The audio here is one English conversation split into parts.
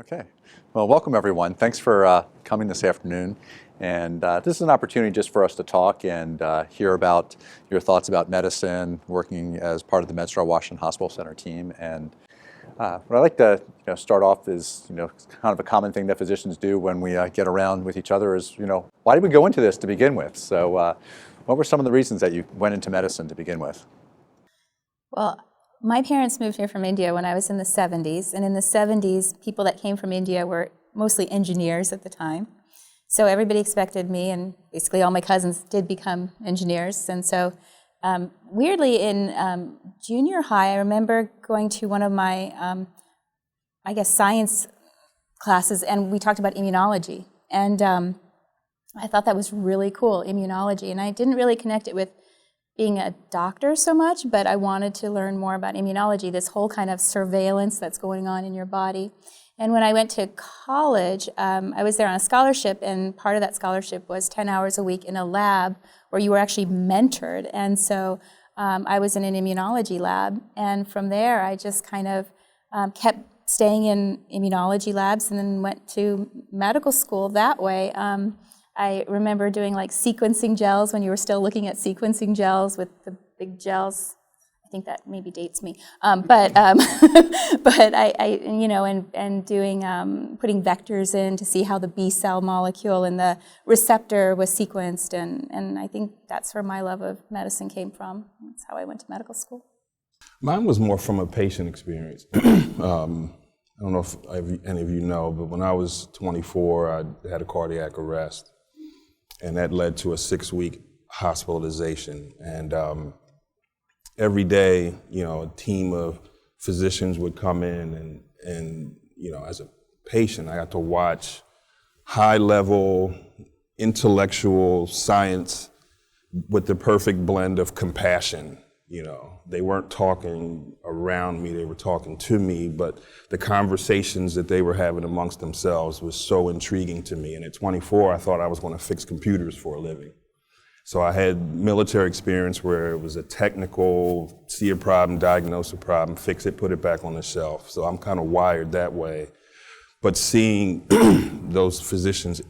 Okay. Well, welcome everyone. Thanks for coming this afternoon. And this is an opportunity just for us to talk and hear about your thoughts about medicine, working as part of the MedStar Washington Hospital Center team. And what I'd like to start off is kind of a common thing that physicians do when we get around with each other is, why did we go into this to begin with? So what were some of the reasons that you went into medicine to begin with? Well, my parents moved here from India when I was in the 70s, and in the 70s, people that came from India were mostly engineers at the time. So everybody expected me, and basically all my cousins did become engineers. And so weirdly, in junior high, I remember going to one of my, science classes, and we talked about immunology. And I thought that was really cool, immunology. And I didn't really connect it with being a doctor so much, but I wanted to learn more about immunology, this whole kind of surveillance that's going on in your body. And when I went to college, I was there on a scholarship, and part of that scholarship was 10 hours a week in a lab where you were actually mentored. And so I was in an immunology lab, and from there I just kind of kept staying in immunology labs and then went to medical school that way. I remember doing like sequencing gels when you were still looking at sequencing gels with the big gels. I think that maybe dates me. But I doing putting vectors in to see how the B cell molecule and the receptor was sequenced, and I think that's where my love of medicine came from. That's how I went to medical school. Mine was more from a patient experience. I don't know if any of you know, but when I was 24, I had a cardiac arrest. And that led to a 6-week hospitalization. And every day, a team of physicians would come in and as a patient, I got to watch high-level intellectual science with the perfect blend of compassion. They weren't talking around me, they were talking to me, but the conversations that they were having amongst themselves was so intriguing to me. And at 24, I thought I was going to fix computers for a living. So I had military experience where it was a technical, see a problem, diagnose a problem, fix it, put it back on the shelf. So I'm kind of wired that way. But seeing those physicians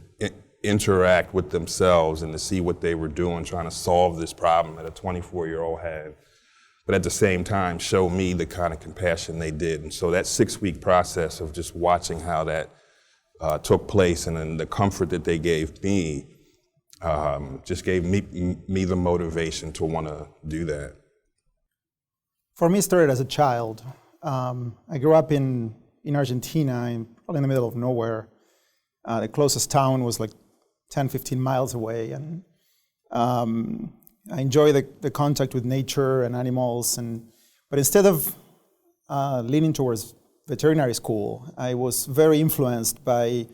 interact with themselves and to see what they were doing, trying to solve this problem that a 24-year-old had, but at the same time show me the kind of compassion they did. And so that 6-week process of just watching how that took place and then the comfort that they gave me just gave me the motivation to want to do that. For me, it started as a child. I grew up in Argentina, probably in the middle of nowhere. The closest town was like 10, 15 miles away. And I enjoy the contact with nature and animals, but instead of leaning towards veterinary school, I was very influenced by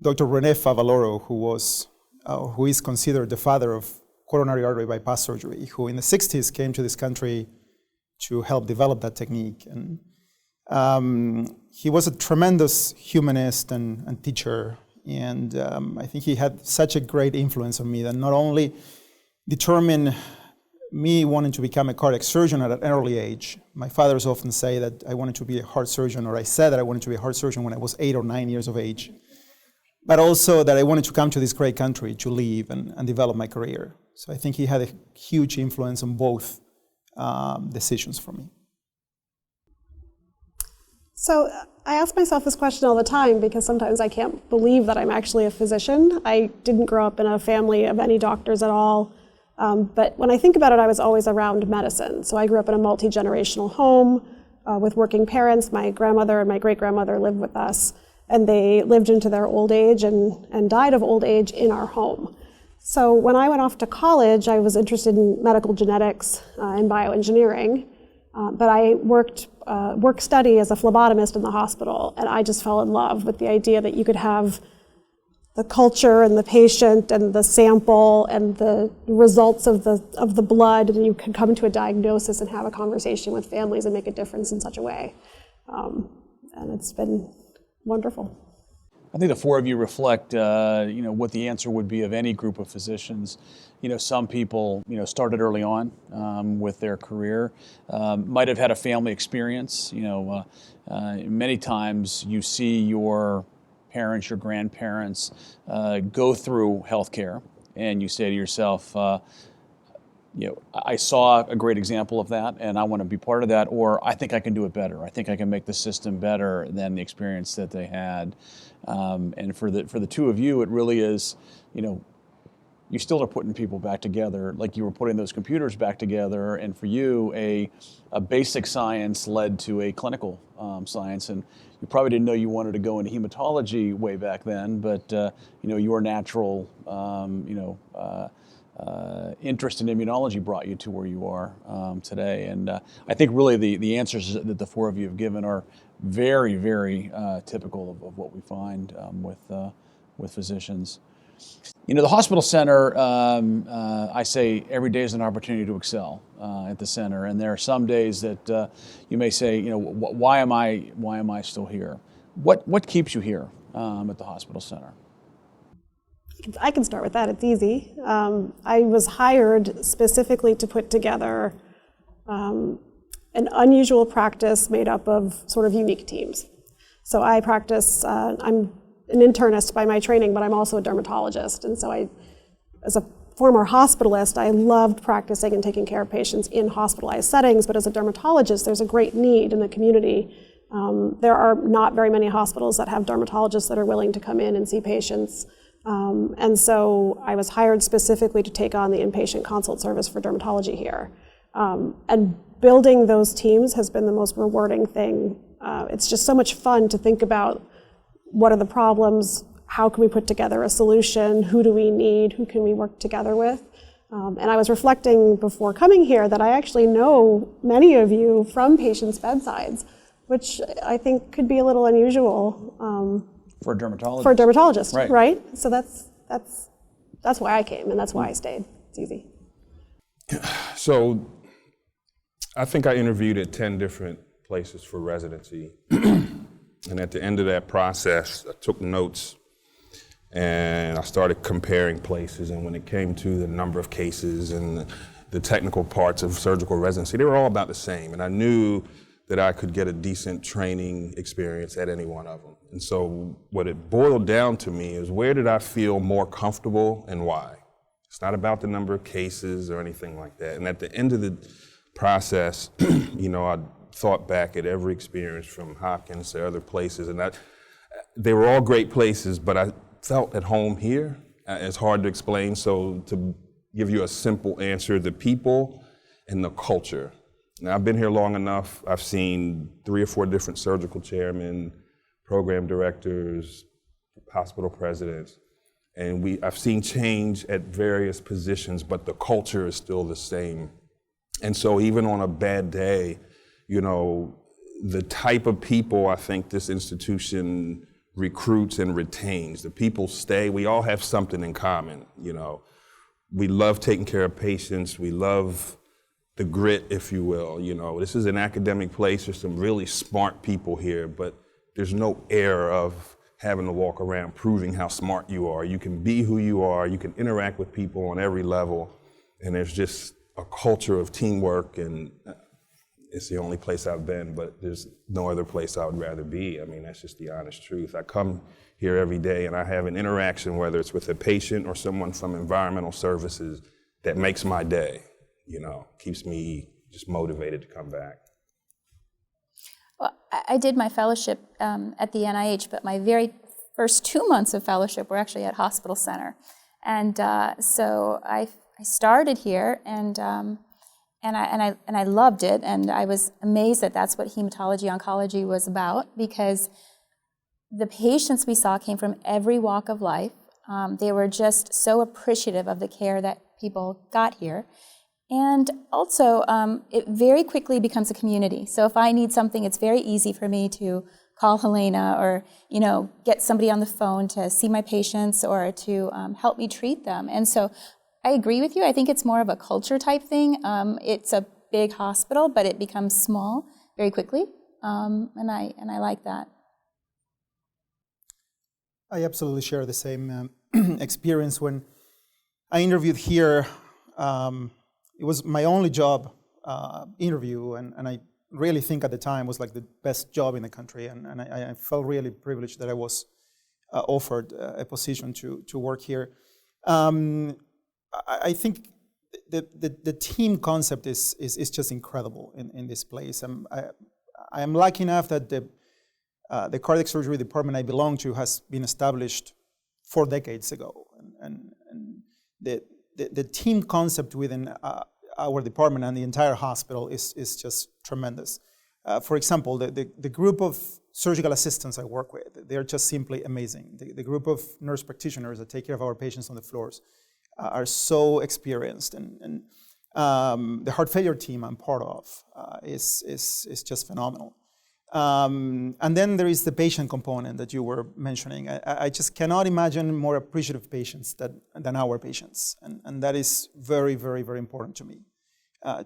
Dr. René Favaloro, who is considered the father of coronary artery bypass surgery, who in the 60s came to this country to help develop that technique. And he was a tremendous humanist and teacher, and I think he had such a great influence on me that not only determined me wanting to become a cardiac surgeon at an early age. My fathers often say that I wanted to be a heart surgeon, or I said that I wanted to be a heart surgeon when I was 8 or 9 years of age. But also that I wanted to come to this great country to live and develop my career. So I think he had a huge influence on both decisions for me. So I ask myself this question all the time because sometimes I can't believe that I'm actually a physician. I didn't grow up in a family of any doctors at all. But when I think about it, I was always around medicine. So I grew up in a multi-generational home with working parents. My grandmother and my great-grandmother lived with us, and they lived into their old age and died of old age in our home. So when I went off to college, I was interested in medical genetics and bioengineering, but I work study as a phlebotomist in the hospital, and I just fell in love with the idea that you could have the culture and the patient and the sample and the results of the blood, and you can come to a diagnosis and have a conversation with families and make a difference in such a way. And it's been wonderful. I think the four of you reflect, what the answer would be of any group of physicians. Some people, started early on with their career, might have had a family experience. Many times you see your parents, your grandparents go through healthcare, and you say to yourself, I saw a great example of that, and I want to be part of that, or I think I can do it better. I think I can make the system better than the experience that they had. And for the two of you, it really is, you still are putting people back together, like you were putting those computers back together. And for you, a basic science led to a clinical science, and you probably didn't know you wanted to go into hematology way back then, but your natural, interest in immunology brought you to where you are today. And I think really the answers that the four of you have given are very, very typical of what we find with physicians. The hospital center, I say every day is an opportunity to excel at the center. And there are some days that you may say, why am I still here? What keeps you here at the hospital center? I can start with that. It's easy. I was hired specifically to put together an unusual practice made up of sort of unique teams. So I practice, I'm an internist by my training, but I'm also a dermatologist. And so as a former hospitalist, I loved practicing and taking care of patients in hospitalized settings. But as a dermatologist, there's a great need in the community. There are not very many hospitals that have dermatologists that are willing to come in and see patients. And so I was hired specifically to take on the inpatient consult service for dermatology here. And building those teams has been the most rewarding thing. It's just so much fun to think about what are the problems, how can we put together a solution, who do we need, who can we work together with. And I was reflecting before coming here that I actually know many of you from patients' bedsides, which I think could be a little unusual. For a dermatologist. For a dermatologist, right? So that's why I came, and that's why I stayed. It's easy. So I think I interviewed at 10 different places for residency. And at the end of that process, I took notes and I started comparing places. And when it came to the number of cases and the technical parts of surgical residency, they were all about the same. And I knew that I could get a decent training experience at any one of them. And so what it boiled down to me is, where did I feel more comfortable and why? It's not about the number of cases or anything like that. And at the end of the process, I thought back at every experience from Hopkins to other places, and they were all great places, but I felt at home here. It's hard to explain, so to give you a simple answer, the people and the culture. Now, I've been here long enough. I've seen 3 or 4 different surgical chairmen, program directors, hospital presidents, and I've seen change at various positions, but the culture is still the same. And so even on a bad day, the type of people I think this institution recruits and retains, the people stay. We all have something in common. We love taking care of patients. We love the grit, if you will. This is an academic place. There's some really smart people here, but there's no air of having to walk around proving how smart you are. You can be who you are. You can interact with people on every level, and there's just a culture of teamwork, and it's the only place I've been, but there's no other place I would rather be. I mean, that's just the honest truth. I come here every day and I have an interaction, whether it's with a patient or someone from environmental services, that makes my day, keeps me just motivated to come back. Well, I did my fellowship at the NIH, but my very first 2 months of fellowship were actually at Hospital Center. And so I started here, and I loved it, and I was amazed that that's what hematology oncology was about, because the patients we saw came from every walk of life. They were just so appreciative of the care that people got here. And also, it very quickly becomes a community. So if I need something, it's very easy for me to call Helena, or get somebody on the phone to see my patients or to help me treat them. And so I agree with you. I think it's more of a culture type thing. It's a big hospital, but it becomes small very quickly, and I like that. I absolutely share the same experience. When I interviewed here, it was my only job interview, and I really think at the time was like the best job in the country, and I felt really privileged that I was offered a position to work here. I think the team concept is just incredible in this place. I am lucky enough that the cardiac surgery department I belong to has been established 4 decades ago, and the team concept within our department and the entire hospital is just tremendous. For example, the group of surgical assistants I work with, they're just simply amazing. The group of nurse practitioners that take care of our patients on the floors are so experienced, and the heart failure team I'm part of is just phenomenal. And then there is the patient component that you were mentioning. I just cannot imagine more appreciative patients than our patients, and that is very, very, very important to me,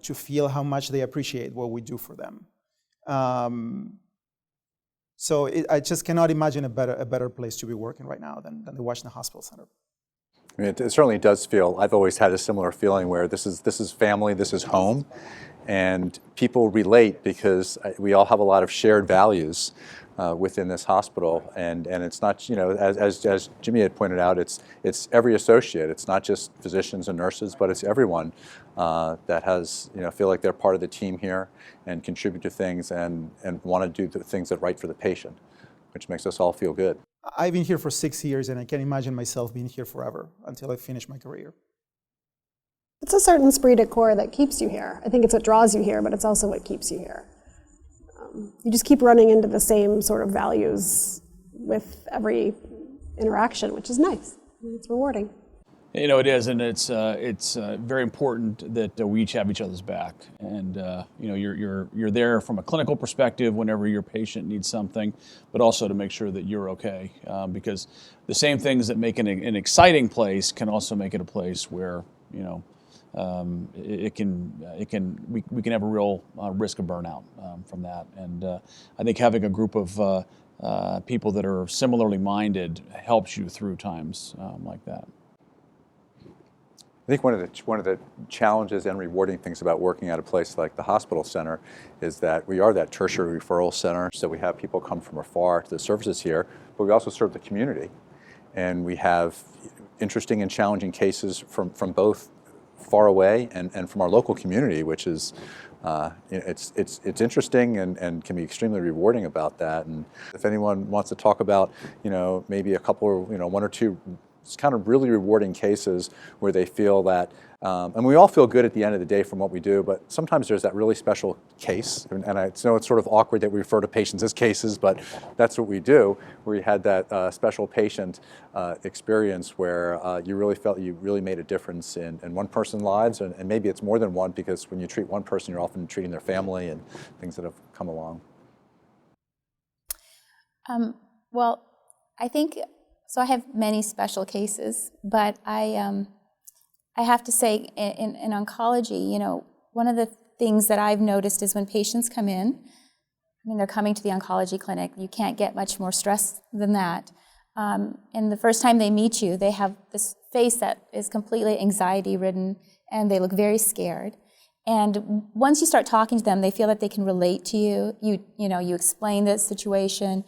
to feel how much they appreciate what we do for them. So I just cannot imagine a better place to be working right now than the Washington Hospital Center. I mean, it certainly does feel, I've always had a similar feeling where this is family, this is home, and people relate because we all have a lot of shared values within this hospital, and it's not, as Jimmy had pointed out, it's every associate. It's not just physicians and nurses, but it's everyone that has, feel like they're part of the team here and contribute to things and want to do the things that are right for the patient, which makes us all feel good. I've been here for 6 years, and I can't imagine myself being here forever until I finish my career. It's a certain esprit de corps that keeps you here. I think it's what draws you here, but it's also what keeps you here. You just keep running into the same sort of values with every interaction, which is nice. It's rewarding. It is, and it's very important that we each have each other's back. And you're there from a clinical perspective whenever your patient needs something, but also to make sure that you're okay. Because the same things that make an exciting place can also make it a place where we can have a real risk of burnout from that. And I think having a group of people that are similarly minded helps you through times like that. I think one of the challenges and rewarding things about working at a place like the hospital center is that we are that tertiary referral center, so we have people come from afar to the services here, but we also serve the community. And we have interesting and challenging cases from both far away and from our local community, which is it's interesting and can be extremely rewarding about that. And if anyone wants to talk about maybe a couple, one or two kind of really rewarding cases where they feel that, and we all feel good at the end of the day from what we do, but sometimes there's that really special case, and I know it's sort of awkward that we refer to patients as cases, but that's what we do, where you had that special patient experience where you really felt you really made a difference in one person's lives, and maybe it's more than one, because when you treat one person, you're often treating their family and things that have come along. Well, I think, so I have many special cases, but I have to say in oncology, one of the things that I've noticed is when patients come in, they're coming to the oncology clinic, you can't get much more stress than that. And the first time they meet you, they have this face that is completely anxiety-ridden, and they look very scared. And once you start talking to them, they feel that they can relate to you. You explain the situation.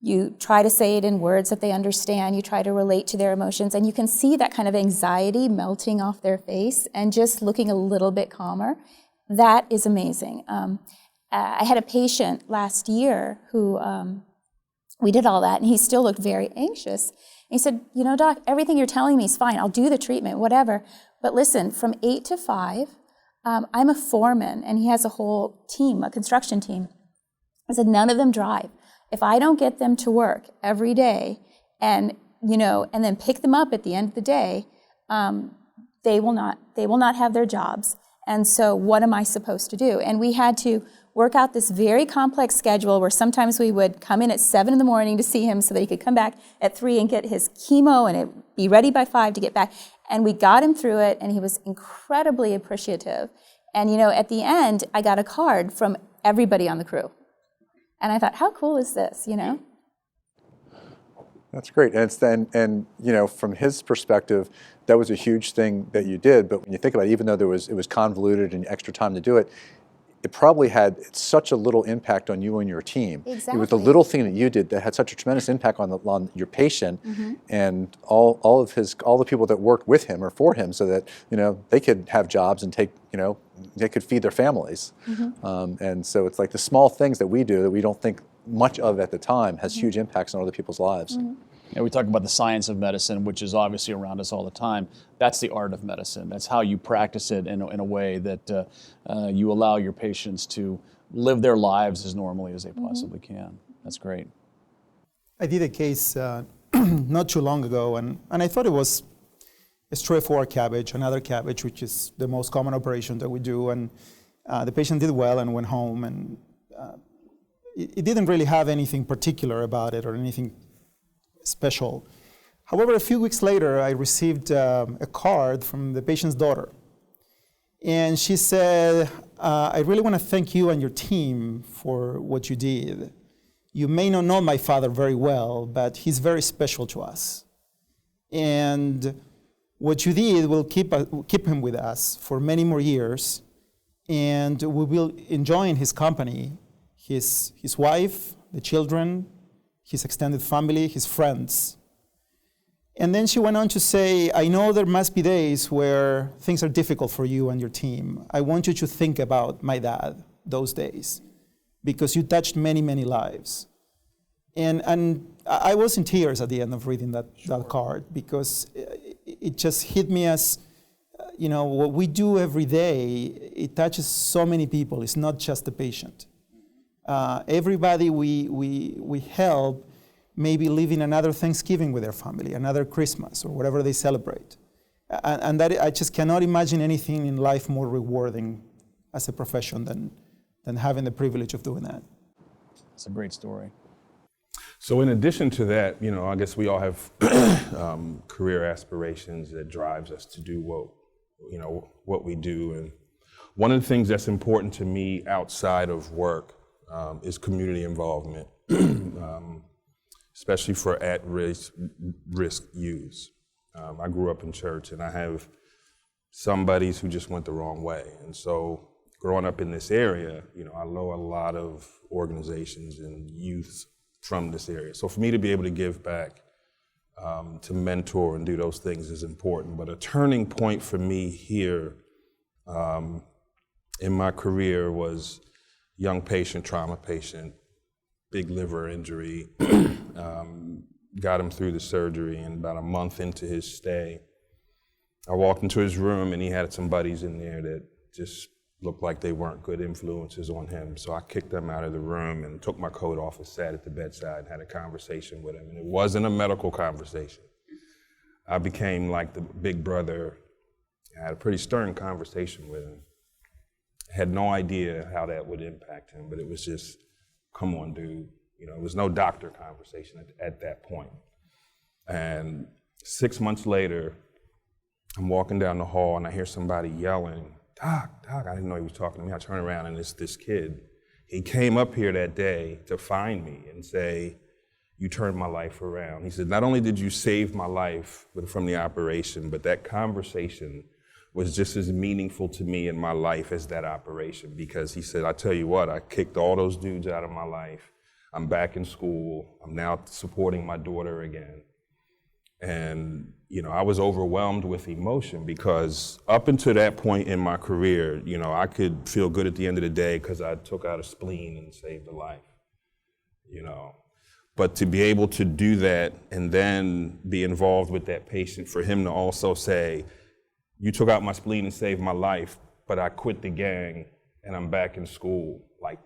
You try to say it in words that they understand. You try to relate to their emotions, and you can see that kind of anxiety melting off their face and just looking a little bit calmer. That is amazing. I had a patient last year who we did all that, and he still looked very anxious. And he said, Doc, everything you're telling me is fine. I'll do the treatment, whatever. But listen, from 8 to 5, I'm a foreman, and he has a whole team, a construction team. I said, none of them drive. If I don't get them to work every day and then pick them up at the end of the day, they will not have their jobs. And so what am I supposed to do? And we had to work out this very complex schedule where sometimes we would come in at 7 in the morning to see him so that he could come back at 3 and get his chemo and be ready by 5 to get back. And we got him through it, and he was incredibly appreciative. And at the end, I got a card from everybody on the crew. And I thought, how cool is this, That's great. And it's then, and you know, from his perspective, that was a huge thing that you did. But when you think about it, even though it was convoluted and extra time to do it, it probably had such a little impact on you and your team. Exactly. It was the little thing that you did that had such a tremendous impact on your patient and all the people that worked with him or for him, so that you know they could have jobs and they could feed their families. And so it's like the small things that we do that we don't think much of at the time has huge impacts on other people's lives. Yeah, we talk about the science of medicine, which is obviously around us all the time. That's the art of medicine. That's how you practice it in a way that you allow your patients to live their lives as normally as they possibly can. That's great. I did a case not too long ago, and I thought it was a straightforward cabbage, another cabbage, which is the most common operation that we do. And the patient did well and went home, and it didn't really have anything particular about it or anything special. However, a few weeks later, I received a card from the patient's daughter. And she said, I really want to thank you and your team for what you did. You may not know my father very well, but he's very special to us. And what you did will keep him with us for many more years. And we will enjoy his company, his wife, the children, his extended family, his friends. And then she went on to say, I know there must be days where things are difficult for you and your team. I want you to think about my dad those days, because you touched many, many lives. And I was in tears at the end of reading that card, because it just hit me as, you know, what we do every day, it touches so many people. It's not just the patient. Everybody we help maybe living another Thanksgiving with their family, another Christmas, or whatever they celebrate. And that I just cannot imagine anything in life more rewarding as a profession than having the privilege of doing that. It's a great story. So in addition to that, you know, I guess we all have career aspirations that drives us to do what we do. And one of the things that's important to me outside of work is community involvement, especially for at-risk youths. I grew up in church, and I have some buddies who just went the wrong way. And so growing up in this area, you know, I know a lot of organizations and youths from this area. So for me to be able to give back, to mentor and do those things is important. But a turning point for me here in my career was young patient, trauma patient, big liver injury, got him through the surgery, and about a month into his stay, I walked into his room and he had some buddies in there that just looked like they weren't good influences on him. So I kicked them out of the room and took my coat off and sat at the bedside and had a conversation with him. And it wasn't a medical conversation. I became like the big brother. I had a pretty stern conversation with him. I had no idea how that would impact him, but it was just, come on, dude. You know, it was no doctor conversation at that point. And 6 months later, I'm walking down the hall and I hear somebody yelling, Doc, I didn't know he was talking to me. I turn around and it's this kid. He came up here that day to find me and say, you turned my life around. He said, not only did you save my life from the operation, but that conversation was just as meaningful to me in my life as that operation, because he said, I tell you what, I kicked all those dudes out of my life. I'm back in school. I'm now supporting my daughter again. And, you know, I was overwhelmed with emotion, because up until that point in my career, you know, I could feel good at the end of the day because I took out a spleen and saved a life, you know. But to be able to do that and then be involved with that patient, for him to also say, you took out my spleen and saved my life, but I quit the gang and I'm back in school, like,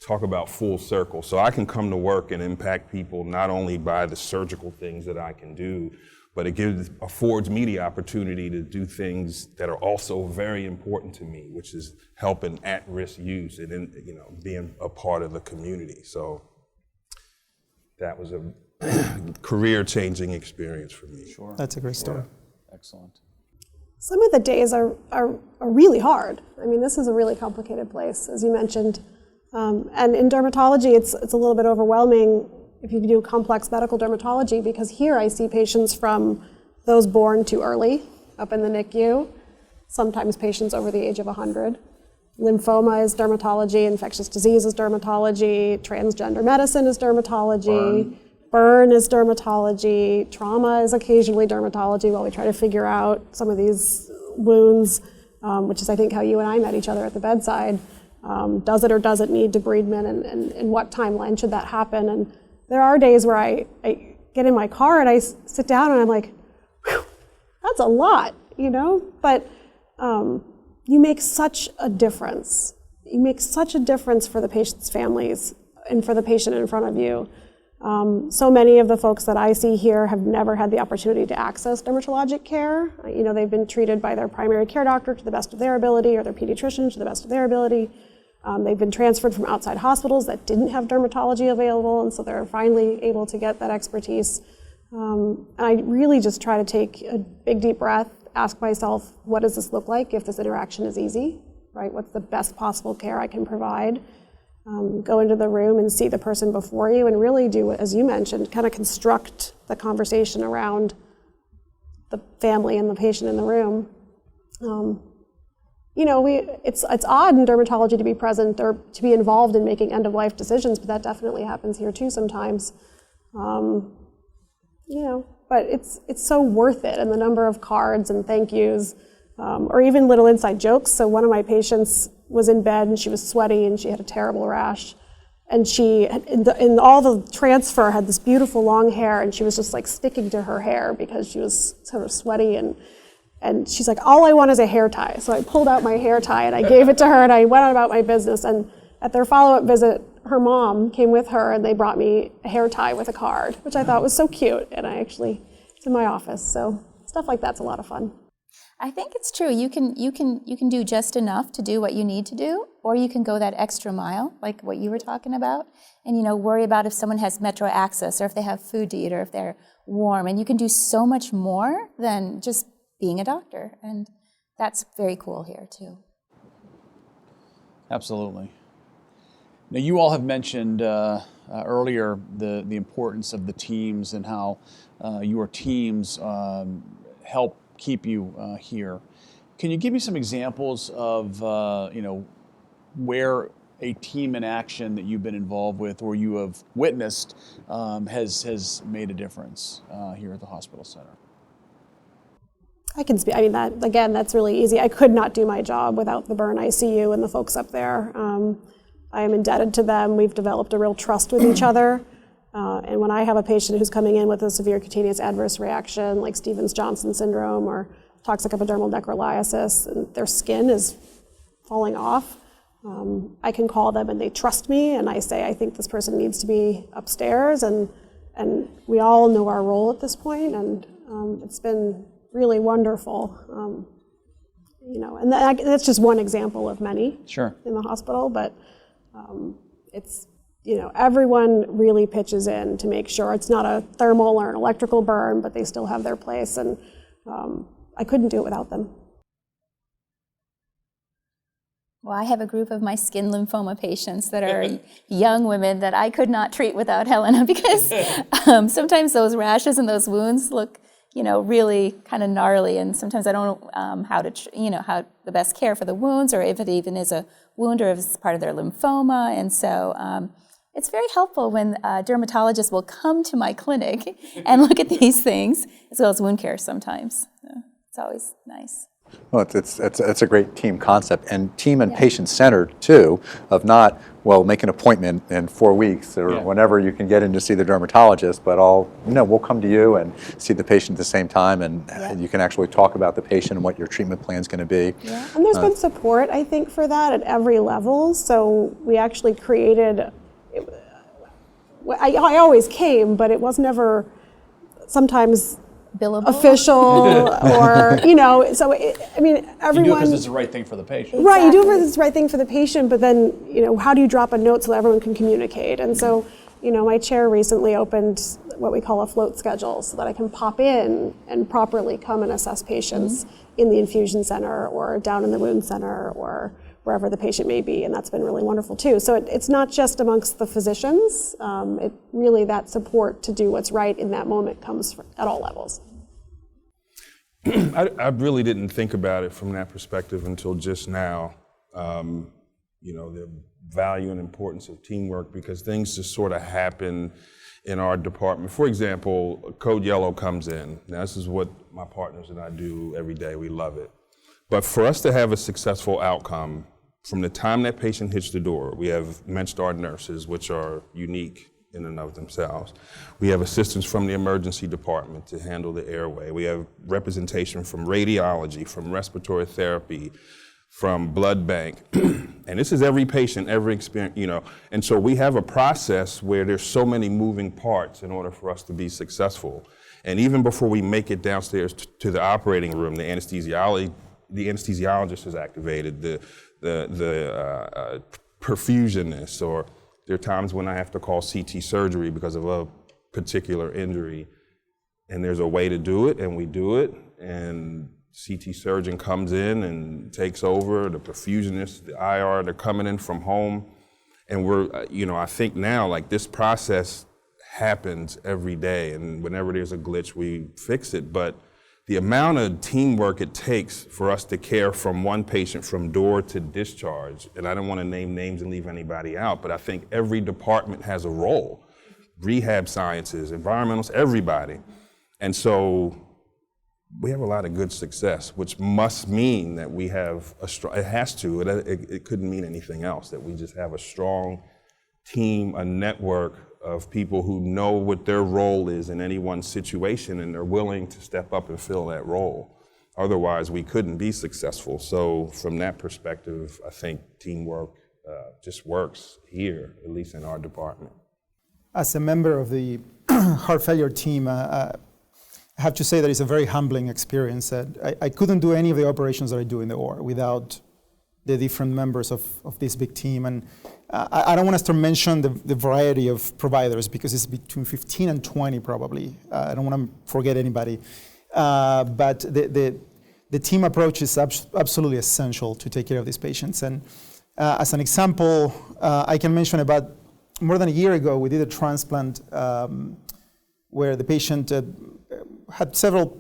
talk about full circle. So I can come to work and impact people not only by the surgical things that I can do, but it affords me the opportunity to do things that are also very important to me, which is helping at-risk youth and, you know, being a part of the community. So that was a career-changing experience for me. Sure. That's a great story. Yeah. Excellent. Some of the days are really hard. I mean, this is a really complicated place, as you mentioned. And in dermatology, it's a little bit overwhelming. if you do complex medical dermatology, because here I see patients from those born too early, up in the NICU, sometimes patients over the age of 100. Lymphoma is dermatology, infectious disease is dermatology, transgender medicine is dermatology, burn is dermatology, trauma is occasionally dermatology while we try to figure out some of these wounds, which is I think how you and I met each other at the bedside. Does it or does it need debridement, and what timeline should that happen? And there are days where I get in my car and I sit down and I'm like, whew, that's a lot, you know? But you make such a difference. You make such a difference for the patient's families and for the patient in front of you. So many of the folks that I see here have never had the opportunity to access dermatologic care. You know, they've been treated by their primary care doctor to the best of their ability, or their pediatrician to the best of their ability. They've been transferred from outside hospitals that didn't have dermatology available, and so they're finally able to get that expertise. And I really just try to take a big, deep breath, ask myself, what does this look like if this interaction is easy, right? What's the best possible care I can provide? Go into the room and see the person before you and really do, as you mentioned, kind of construct the conversation around the family and the patient in the room. You know, it's odd in dermatology to be present or to be involved in making end-of-life decisions, but that definitely happens here too sometimes. You know, but it's so worth it, and the number of cards and thank yous, or even little inside jokes. So one of my patients was in bed and she was sweaty and she had a terrible rash, and she, in all the transfer, had this beautiful long hair, and she was just like sticking to her hair because she was sort of sweaty, and she's like, all I want is a hair tie. So I pulled out my hair tie and I gave it to her and I went on about my business. And at their follow-up visit, her mom came with her and they brought me a hair tie with a card, which I thought was so cute. And it's in my office. So stuff like that's a lot of fun. I think it's true. You can do just enough to do what you need to do, or you can go that extra mile, like what you were talking about, and worry about if someone has metro access, or if they have food to eat, or if they're warm. And you can do so much more than just being a doctor, and that's very cool here too. Absolutely. Now, you all have mentioned earlier the importance of the teams and how your teams help keep you here. Can you give me some examples of where a team in action that you've been involved with or you have witnessed has made a difference here at the hospital center? I can speak. I mean, that's really easy. I could not do my job without the burn ICU and the folks up there. I am indebted to them. We've developed a real trust with each other. And when I have a patient who's coming in with a severe cutaneous adverse reaction, like Stevens-Johnson syndrome or toxic epidermal necrolysis, and their skin is falling off, I can call them and they trust me, and I say, I think this person needs to be upstairs, and we all know our role at this point, and it's been really wonderful. And that's just one example of many in the hospital, but it's, everyone really pitches in to make sure it's not a thermal or an electrical burn, but they still have their place, and I couldn't do it without them. Well, I have a group of my skin lymphoma patients that are young women that I could not treat without Helena, because sometimes those rashes and those wounds look really kind of gnarly, and sometimes I don't know how the best care for the wounds, or if it even is a wound, or if it's part of their lymphoma. And so it's very helpful when dermatologists will come to my clinic and look at these things, as well as wound care sometimes. So it's always nice. Well, it's a great team concept, and team and patient-centered too, of not, make an appointment in 4 weeks or whenever you can get in to see the dermatologist, but we'll come to you and see the patient at the same time, and you can actually talk about the patient and what your treatment plan is going to be. Yeah, and there's been support, I think, for that at every level. So we actually created, I always came, but it was never sometimes billable, official, or so everyone. You do it because it's the right thing for the patient. Right, you do it because it's the right thing for the patient, but then how do you drop a note so that everyone can communicate? And so my chair recently opened what we call a float schedule, so that I can pop in and properly come and assess patients in the infusion center or down in the wound center or wherever the patient may be, and that's been really wonderful too. So it's not just amongst the physicians, it really that support to do what's right in that moment comes at all levels. I really didn't think about it from that perspective until just now. The value and importance of teamwork, because things just sort of happen in our department. For example, Code Yellow comes in. Now, this is what my partners and I do every day. We love it. But for us to have a successful outcome, from the time that patient hits the door, we have MedStar nurses, which are unique in and of themselves. We have assistants from the emergency department to handle the airway. We have representation from radiology, from respiratory therapy, from blood bank. And this is every patient, every experience, And so we have a process where there's so many moving parts in order for us to be successful. And even before we make it downstairs to the operating room, the anesthesiologist is activated, the perfusionist, or there are times when I have to call CT surgery because of a particular injury, and there's a way to do it, and we do it, and CT surgeon comes in and takes over, the perfusionist, the IR, they're coming in from home, and we're, I think now, like, this process happens every day, and whenever there's a glitch, we fix it, but the amount of teamwork it takes for us to care from one patient from door to discharge, and I don't want to name names and leave anybody out, but I think every department has a role. Rehab sciences, environmentals, everybody. And so we have a lot of good success, which must mean that we have it couldn't mean anything else, that we just have a strong team, a network of people who know what their role is in any one situation, and they're willing to step up and fill that role. Otherwise, we couldn't be successful. So from that perspective, I think teamwork just works here, at least in our department. As a member of the heart failure team, I have to say that it's a very humbling experience. I couldn't do any of the operations that I do in the OR without the different members of this big team. And I don't want us to mention the variety of providers, because it's between 15 and 20 probably. I don't want to forget anybody. But the team approach is absolutely essential to take care of these patients. And as an example, I can mention about more than a year ago, we did a transplant where the patient had several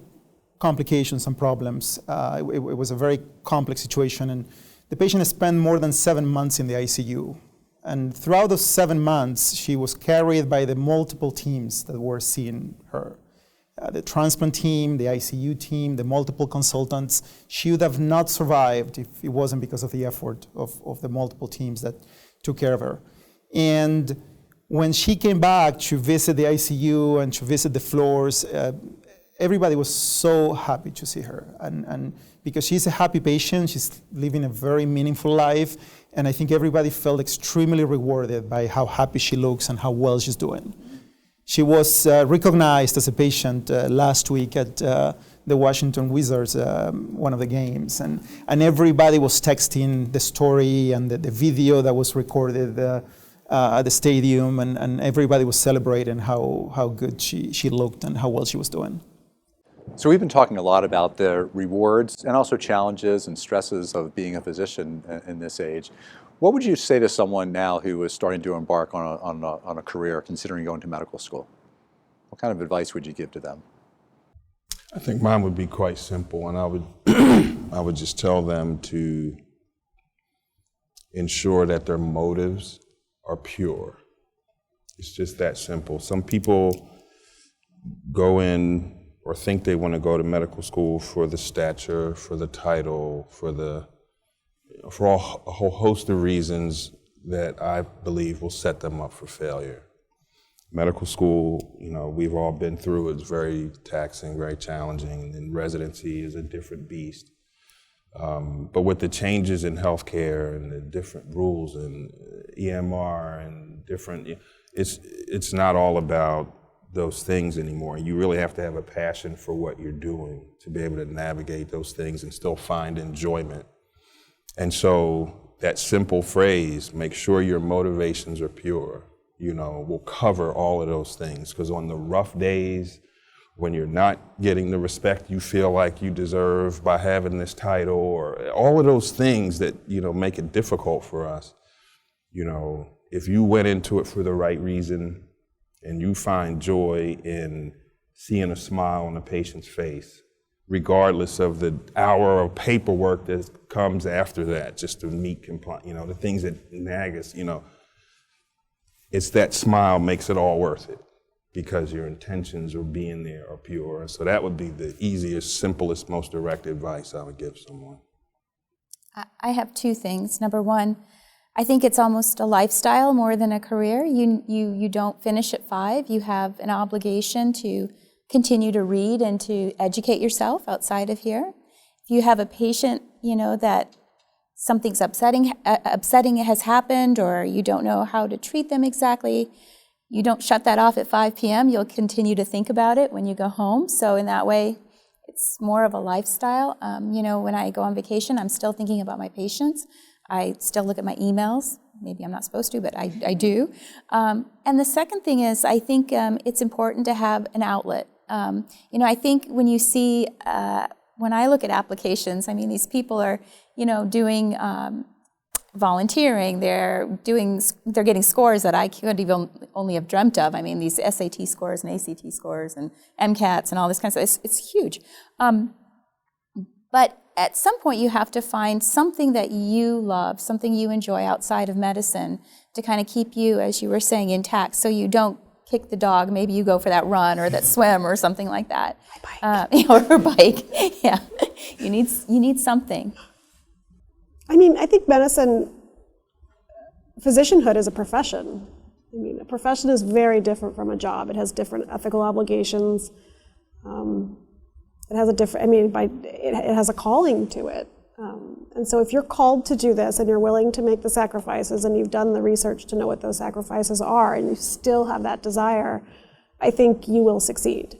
complications and problems. It was a very complex situation, and the patient spent more than 7 months in the ICU. And throughout those 7 months, she was carried by the multiple teams that were seeing her. The transplant team, the ICU team, the multiple consultants. She would have not survived if it wasn't because of the effort of the multiple teams that took care of her. And when she came back to visit the ICU and to visit the floors, everybody was so happy to see her. And because she's a happy patient, she's living a very meaningful life, and I think everybody felt extremely rewarded by how happy she looks and how well she's doing. She was recognized as a patient last week at the Washington Wizards, one of the games, and everybody was texting the story and the video that was recorded at the stadium, and everybody was celebrating how good she looked and how well she was doing. So we've been talking a lot about the rewards and also challenges and stresses of being a physician in this age. What would you say to someone now who is starting to embark on a career, considering going to medical school? What kind of advice would you give to them? I think mine would be quite simple, and I would just tell them to ensure that their motives are pure. It's just that simple. Some people go in or think they want to go to medical school for the stature, for the title, for a whole host of reasons that I believe will set them up for failure. Medical school, we've all been through. It's very taxing, very challenging, and residency is a different beast. But with the changes in healthcare and the different rules and EMR and different, it's not all about those things anymore. You really have to have a passion for what you're doing to be able to navigate those things and still find enjoyment. And so that simple phrase, make sure your motivations are pure, will cover all of those things. Because on the rough days, when you're not getting the respect you feel like you deserve by having this title, or all of those things that, you know, make it difficult for us. You know, if you went into it for the right reason and you find joy in seeing a smile on a patient's face, regardless of the hour of paperwork that comes after that, just to meet compliance, you know, the things that nag us, you know, it's that smile makes it all worth it, because your intentions of being there are pure. So that would be the easiest, simplest, most direct advice I would give someone. I have two things. Number one, I think it's almost a lifestyle more than a career. You don't finish at 5. You have an obligation to continue to read and to educate yourself outside of here. If you have a patient, you know, that something's upsetting has happened, or you don't know how to treat them exactly, you don't shut that off at 5 p.m. You'll continue to think about it when you go home. So in that way, it's more of a lifestyle. You know, when I go on vacation, I'm still thinking about my patients. I still look at my emails. Maybe I'm not supposed to, but I do. And the second thing is, I think it's important to have an outlet. You know, I think when you see, when I look at applications, I mean, these people are, you know, doing volunteering. They're getting scores that I could even only have dreamt of. I mean, these SAT scores and ACT scores and MCATs and all this kind of stuff. It's huge. But at some point, you have to find something that you love, something you enjoy outside of medicine, to kind of keep you, as you were saying, intact, so you don't kick the dog. Maybe you go for that run or that swim or something like that. Or bike. Yeah, you need something. I mean, I think medicine, physicianhood is a profession. I mean, a profession is very different from a job. It has different ethical obligations. It has a different, I mean, it has a calling to it. And so if you're called to do this and you're willing to make the sacrifices and you've done the research to know what those sacrifices are and you still have that desire, I think you will succeed.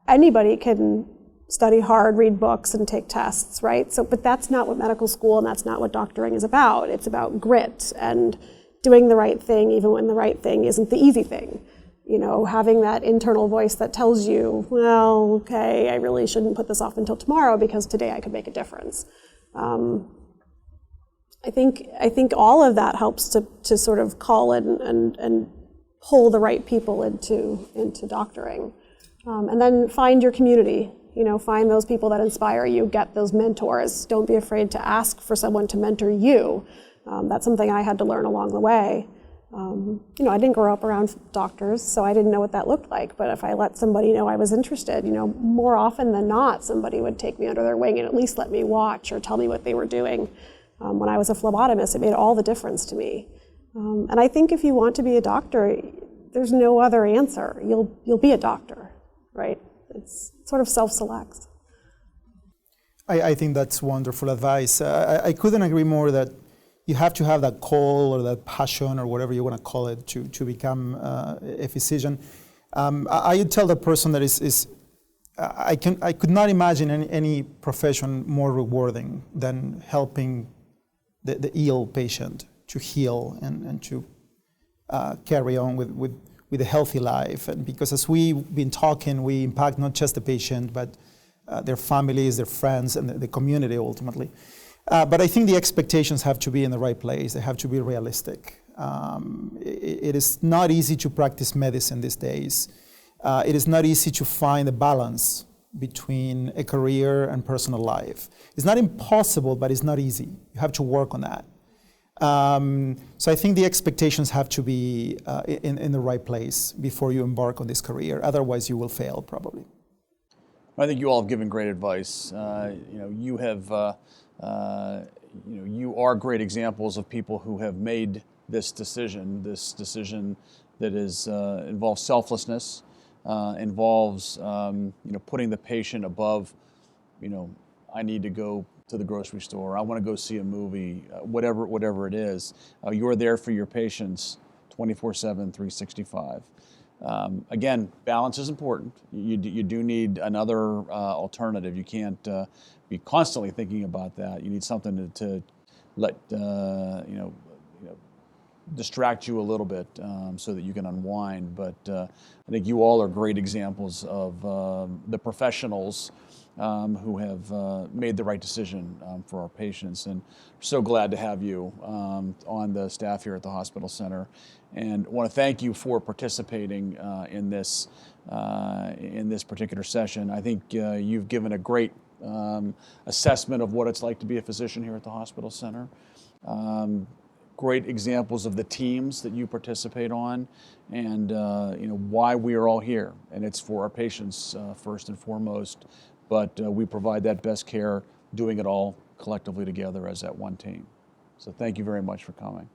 Anybody can study hard, read books, and take tests, right? So, but that's not what medical school and that's not what doctoring is about. It's about grit and doing the right thing even when the right thing isn't the easy thing. You know, having that internal voice that tells you, well, okay, I really shouldn't put this off until tomorrow because today I could make a difference. I think all of that helps to sort of call and pull the right people into doctoring. And then find your community. You know, find those people that inspire you, get those mentors. Don't be afraid to ask for someone to mentor you. That's something I had to learn along the way. You know, I didn't grow up around doctors, so I didn't know what that looked like. But if I let somebody know I was interested, you know, more often than not, somebody would take me under their wing and at least let me watch or tell me what they were doing. When I was a phlebotomist, it made all the difference to me. And I think if you want to be a doctor, there's no other answer. You'll be a doctor, right? It's sort of self-selects. I think that's wonderful advice. I couldn't agree more that you have to have that call or that passion or whatever you want to call it to become a physician. I would tell the person that I could not imagine any profession more rewarding than helping the ill patient to heal and to carry on with a healthy life. And because as we've been talking, we impact not just the patient, but their families, their friends, and the community ultimately. But I think the expectations have to be in the right place. They have to be realistic. It is not easy to practice medicine these days. It is not easy to find a balance between a career and personal life. It's not impossible, but it's not easy. You have to work on that. So I think the expectations have to be in the right place before you embark on this career. Otherwise, you will fail probably. I think you all have given great advice. You know, you have. You are great examples of people who have made this decision that is involves selflessness, involves putting the patient above, I need to go to the grocery store, I want to go see a movie, whatever it is. You're there for your patients 24/7, 365. Again, balance is important. You do need another alternative. You can't be constantly thinking about that. You need something to let distract you a little bit so that you can unwind. But I think you all are great examples of the professionals who have made the right decision for our patients. And we're so glad to have you on the staff here at the hospital center. And I want to thank you for participating in this particular session. I think you've given a great assessment of what it's like to be a physician here at the hospital center. Great examples of the teams that you participate on, and why we are all here. And it's for our patients first and foremost, but we provide that best care, doing it all collectively together as that one team. So thank you very much for coming.